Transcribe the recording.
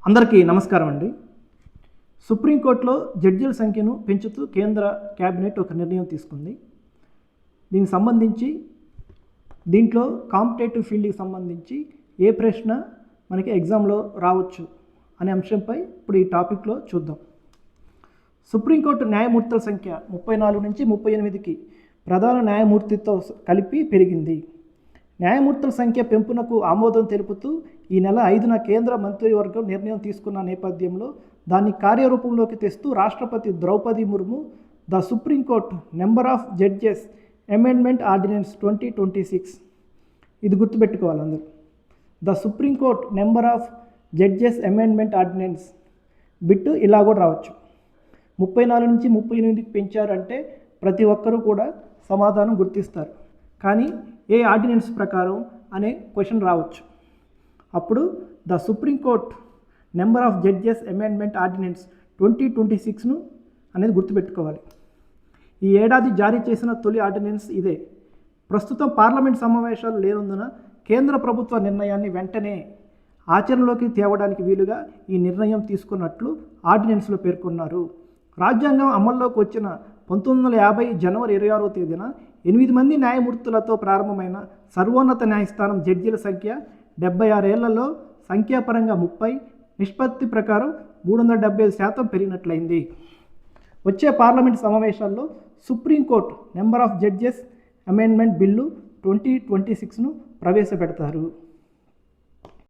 అందరికీ నమస్కారం అండి. సుప్రీంకోర్టులో జడ్జీల సంఖ్యను పెంచుతూ కేంద్ర క్యాబినెట్ ఒక నిర్ణయం తీసుకుంది. దీనికి సంబంధించి దీంట్లో కాంపిటేటివ్ ఫీల్డ్కి సంబంధించి ఏ ప్రశ్న మనకి ఎగ్జామ్లో రావచ్చు అనే అంశంపై ఇప్పుడు ఈ టాపిక్లో చూద్దాం. సుప్రీంకోర్టు న్యాయమూర్తుల సంఖ్య 34 నుంచి 38కి ప్రధాన న్యాయమూర్తితో కలిపి పెరిగింది. న్యాయమూర్తుల సంఖ్య పెంపునకు ఆమోదం తెలుపుతూ ఈ నెల 5న కేంద్ర మంత్రివర్గం నిర్ణయం తీసుకున్న నేపథ్యంలో దాన్ని కార్యరూపంలోకి తెస్తూ రాష్ట్రపతి Droupadi Murmu the supreme court number of judges amendment ordinance 2026 ఇది గుర్తుపెట్టుకోవాలి అందరూ. The supreme court number of judges amendment ordinance bit ఇలా కూడా రావచ్చు. 34 నుంచి 38కి పెంచారంటే ప్రతి ఒక్కరూ కూడా సమాధానం గుర్తిస్తారు. కానీ ఏ ఆర్డినెన్స్ ప్రకారం అనే క్వశ్చన్ రావచ్చు. అప్పుడు the supreme court number of judges amendment ordinance 2026ను అనేది గుర్తుపెట్టుకోవాలి. ఈ ఏడాది జారీ చేసిన తొలి ఆర్డినెన్స్ ఇదే. ప్రస్తుతం పార్లమెంట్ సమావేశాలు లేనందున కేంద్ర ప్రభుత్వ నిర్ణయాన్ని వెంటనే ఆచరణలోకి తేవడానికి వీలుగా ఈ నిర్ణయం తీసుకున్నట్లు ఆర్డినెన్స్లో పేర్కొన్నారు. రాజ్యాంగం అమల్లోకి వచ్చిన 1950 జనవరి 26వ తేదీన 8 మంది న్యాయమూర్తులతో ప్రారంభమైన సర్వోన్నత న్యాయస్థానం జడ్జీల సంఖ్య 76 ఏళ్లలో సంఖ్యాపరంగా 30, నిష్పత్తి ప్రకారం 375% పెరిగినట్లయింది. వచ్చే పార్లమెంట్ సమావేశాల్లో supreme court number of judges amendment bill 2026ను ప్రవేశపెడతారు.